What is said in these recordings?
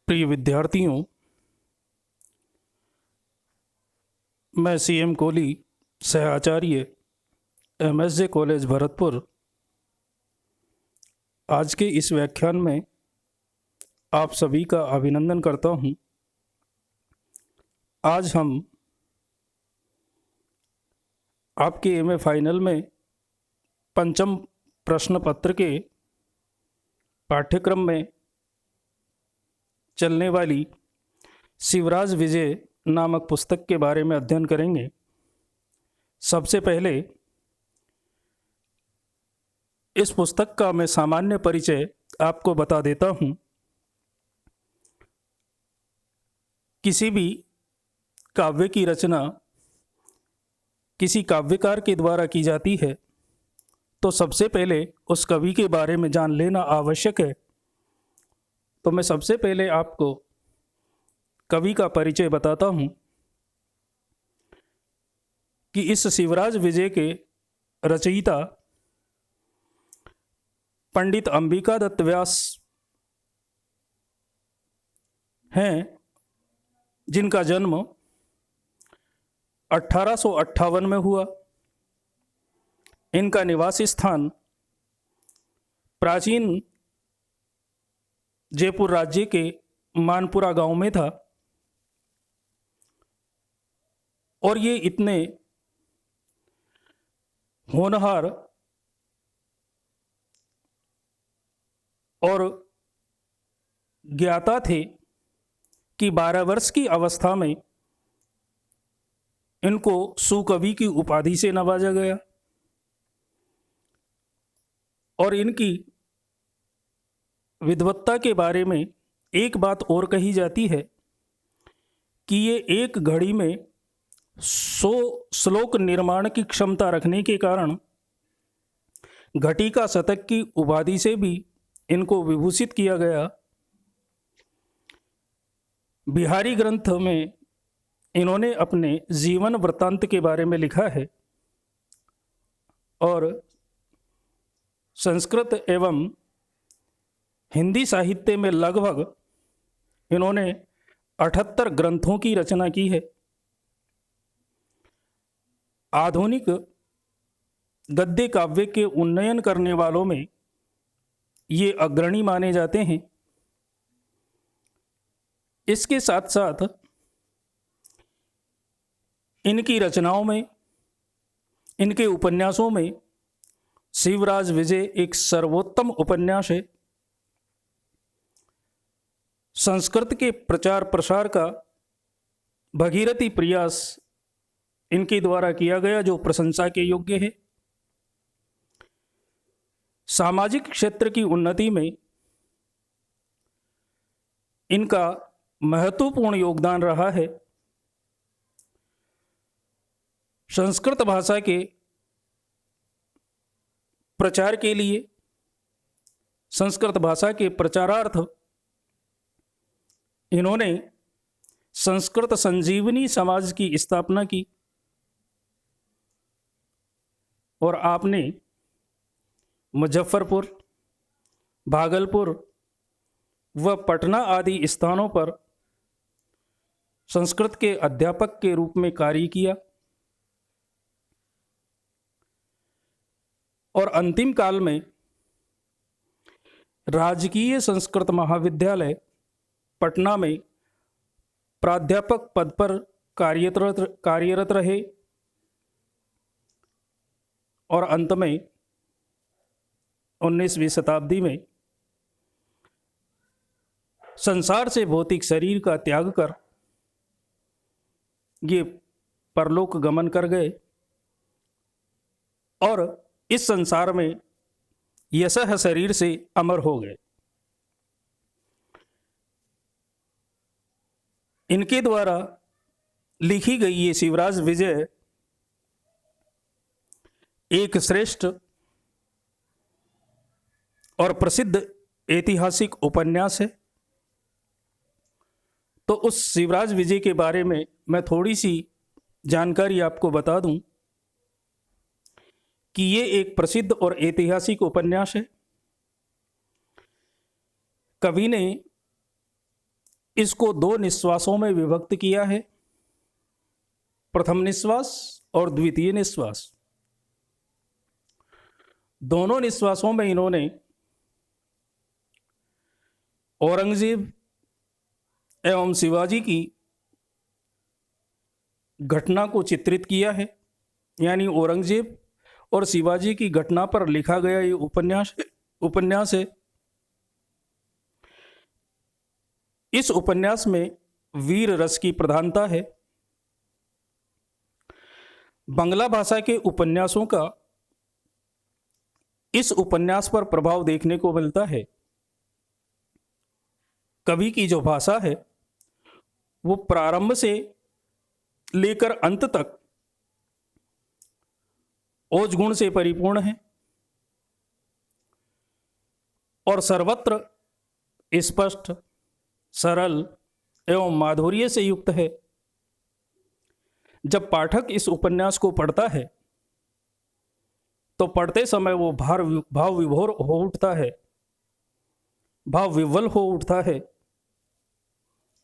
प्रिय विद्यार्थियों, मैं सीएम कोहली, सहआचार्य एमएसजे कॉलेज भरतपुर, आज के इस व्याख्यान में आप सभी का अभिनंदन करता हूं। आज हम आपके एमए फाइनल में पंचम प्रश्न पत्र के पाठ्यक्रम में चलने वाली शिवराज विजय नामक पुस्तक के बारे में अध्ययन करेंगे। सबसे पहले इस पुस्तक का मैं सामान्य परिचय आपको बता देता हूँ। किसी भी काव्य की रचना किसी काव्यकार के द्वारा की जाती है तो सबसे पहले उस कवि के बारे में जान लेना आवश्यक है। तो मैं सबसे पहले आपको कवि का परिचय बताता हूँ कि इस शिवराज विजय के रचयिता पंडित अंबिका दत्त व्यास हैं, जिनका जन्म 1858 में हुआ। इनका निवास स्थान प्राचीन जयपुर राज्य के मानपुरा गांव में था और ये इतने होनहार और ज्ञाता थे कि 12 वर्ष की अवस्था में इनको सुकवि की उपाधि से नवाजा गया। और इनकी विद्वत्ता के बारे में एक बात और कही जाती है कि ये एक घड़ी में 100 श्लोक निर्माण की क्षमता रखने के कारण घटिका शतक की उपाधि से भी इनको विभूषित किया गया। बिहारी ग्रंथ में इन्होंने अपने जीवन वृत्तांत के बारे में लिखा है और संस्कृत एवं हिंदी साहित्य में लगभग इन्होंने 78 ग्रंथों की रचना की है। आधुनिक गद्य काव्य के उन्नयन करने वालों में ये अग्रणी माने जाते हैं। इसके साथ साथ इनकी रचनाओं में, इनके उपन्यासों में शिवराज विजय एक सर्वोत्तम उपन्यास है। संस्कृत के प्रचार प्रसार का भगीरथी प्रयास इनके द्वारा किया गया, जो प्रशंसा के योग्य है। सामाजिक क्षेत्र की उन्नति में इनका महत्वपूर्ण योगदान रहा है। संस्कृत भाषा के प्रचार के लिए, संस्कृत भाषा के प्रचारार्थ इन्होंने संस्कृत संजीवनी समाज की स्थापना की और आपने मुजफ्फरपुर, भागलपुर व पटना आदि स्थानों पर संस्कृत के अध्यापक के रूप में कार्य किया और अंतिम काल में राजकीय संस्कृत महाविद्यालय पटना में प्राध्यापक पद पर कार्यरत रहे और अंत में 19वीं शताब्दी में संसार से भौतिक शरीर का त्याग कर ये परलोक गमन कर गए और इस संसार में यशः शरीर से अमर हो गए। इनके द्वारा लिखी गई ये शिवराज विजय एक श्रेष्ठ और प्रसिद्ध ऐतिहासिक उपन्यास है। तो उस शिवराज विजय के बारे में मैं थोड़ी सी जानकारी आपको बता दूं कि ये एक प्रसिद्ध और ऐतिहासिक उपन्यास है। कवि ने इसको दो निश्वासों में विभक्त किया है, प्रथम निश्वास और द्वितीय निश्वास। दोनों निश्वासों में इन्होंने औरंगजेब एवं शिवाजी की घटना को चित्रित किया है। यानी औरंगजेब और शिवाजी की घटना पर लिखा गया ये उपन्यास है। इस उपन्यास में वीर रस की प्रधानता है। बांग्ला भाषा के उपन्यासों का इस उपन्यास पर प्रभाव देखने को मिलता है। कवि की जो भाषा है वो प्रारंभ से लेकर अंत तक ओज गुण से परिपूर्ण है और सर्वत्र स्पष्ट, सरल एवं माधुर्य से युक्त है। जब पाठक इस उपन्यास को पढ़ता है तो पढ़ते समय वो भाव विभोर हो उठता है, भाव विह्वल हो उठता है।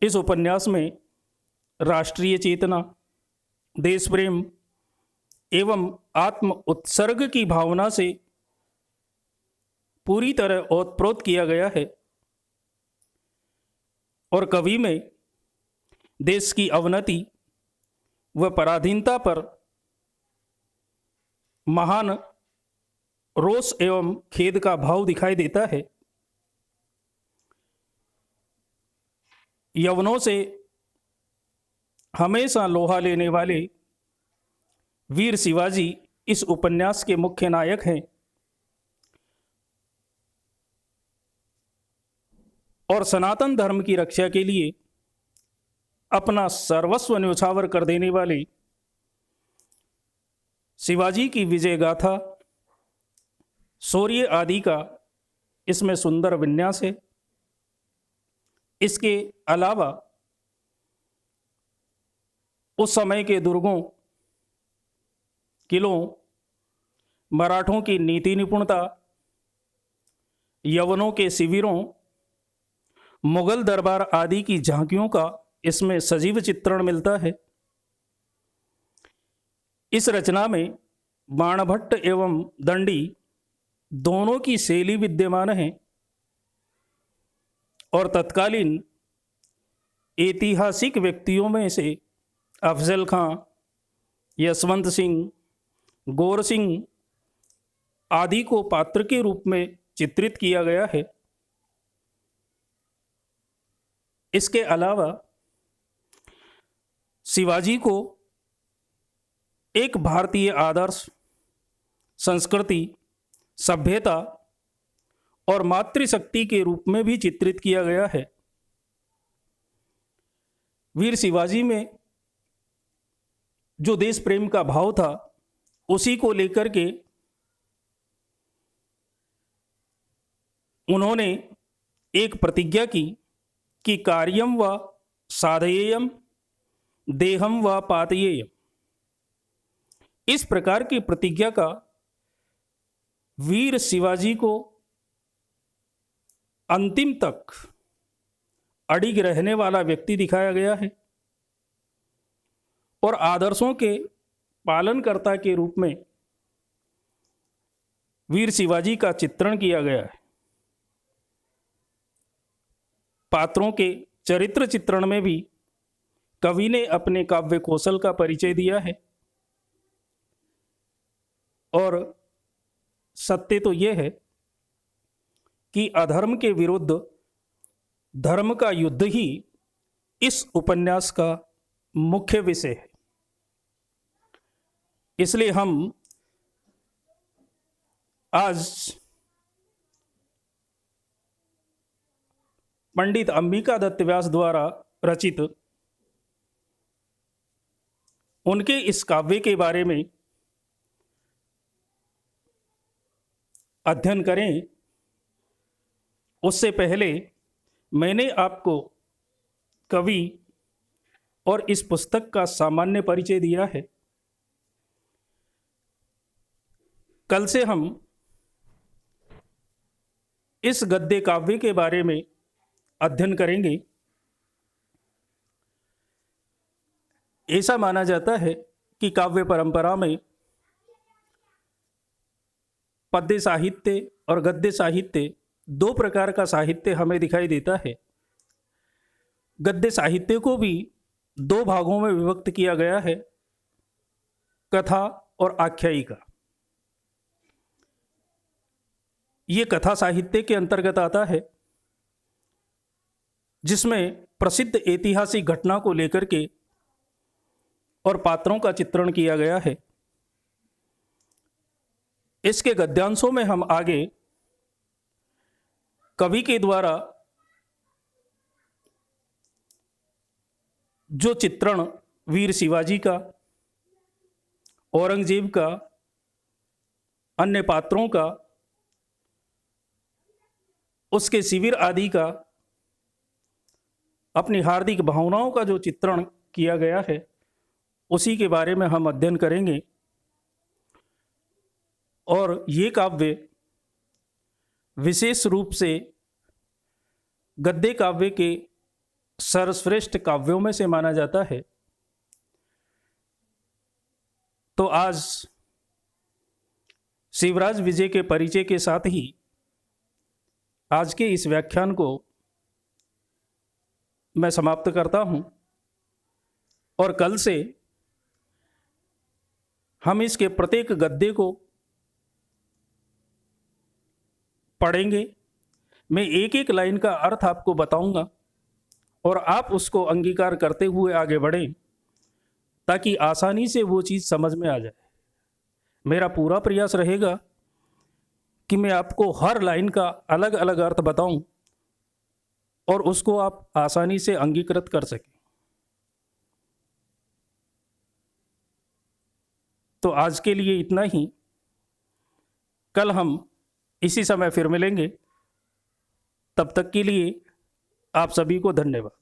इस उपन्यास में राष्ट्रीय चेतना, देश प्रेम एवं आत्म उत्सर्ग की भावना से पूरी तरह ओतप्रोत किया गया है और कवि में देश की अवनति व पराधीनता पर महान रोष एवं खेद का भाव दिखाई देता है। यवनों से हमेशा लोहा लेने वाले वीर शिवाजी इस उपन्यास के मुख्य नायक हैं और सनातन धर्म की रक्षा के लिए अपना सर्वस्व न्यौछावर कर देने वाले शिवाजी की विजय गाथा, शौर्य आदि का इसमें सुंदर विन्यास है। इसके अलावा उस समय के दुर्गों, किलों, मराठों की नीति निपुणता, यवनों के शिविरों, मुगल दरबार आदि की झांकियों का इसमें सजीव चित्रण मिलता है। इस रचना में बाणभट्ट एवं दंडी दोनों की शैली विद्यमान है और तत्कालीन ऐतिहासिक व्यक्तियों में से अफजल खां, यशवंत सिंह, गौर सिंह आदि को पात्र के रूप में चित्रित किया गया है। इसके अलावा शिवाजी को एक भारतीय आदर्श, संस्कृति, सभ्यता और मातृशक्ति के रूप में भी चित्रित किया गया है। वीर शिवाजी में जो देश प्रेम का भाव था उसी को लेकर के उन्होंने एक प्रतिज्ञा की कि कार्यम व साधयेयम देहम व पातयेयम। इस प्रकार की प्रतिज्ञा का वीर शिवाजी को अंतिम तक अडिग रहने वाला व्यक्ति दिखाया गया है और आदर्शों के पालनकर्ता के रूप में वीर शिवाजी का चित्रण किया गया है। पात्रों के चरित्र चित्रण में भी कवि ने अपने काव्य कौशल का परिचय दिया है और सत्य तो यह है कि अधर्म के विरुद्ध धर्म का युद्ध ही इस उपन्यास का मुख्य विषय है। इसलिए हम आज पंडित अंबिका दत्त व्यास द्वारा रचित उनके इस काव्य के बारे में अध्ययन करें। उससे पहले मैंने आपको कवि और इस पुस्तक का सामान्य परिचय दिया है। कल से हम इस गद्य काव्य के बारे में अध्ययन करेंगे ऐसा माना जाता है कि काव्य परंपरा में पद्य साहित्य और गद्य साहित्य दो प्रकार का साहित्य हमें दिखाई देता है। गद्य साहित्य को भी दो भागों में विभक्त किया गया है, कथा और आख्यायिका। ये कथा साहित्य के अंतर्गत आता है, जिसमें प्रसिद्ध ऐतिहासिक घटना को लेकर के और पात्रों का चित्रण किया गया है। इसके गद्यांशों में हम आगे कवि के द्वारा जो चित्रण वीर शिवाजी का, औरंगजेब का, अन्य पात्रों का, उसके शिविर आदि का, अपनी हार्दिक भावनाओं का जो चित्रण किया गया है, उसी के बारे में हम अध्ययन करेंगे। और ये काव्य विशेष रूप से गद्य काव्य के सर्वश्रेष्ठ काव्यों में से माना जाता है। तो आज शिवराज विजय के परिचय के साथ ही आज के इस व्याख्यान को मैं समाप्त करता हूं, और कल से हम इसके प्रत्येक गद्य को पढ़ेंगे। मैं एक एक लाइन का अर्थ आपको बताऊंगा और आप उसको अंगीकार करते हुए आगे बढ़ें, ताकि आसानी से वो चीज़ समझ में आ जाए। मेरा पूरा प्रयास रहेगा कि मैं आपको हर लाइन का अलग अलग अर्थ बताऊं और उसको आप आसानी से अंगीकृत कर सकें। तो आज के लिए इतना ही। कल हम इसी समय फिर मिलेंगे। तब तक के लिए आप सभी को धन्यवाद।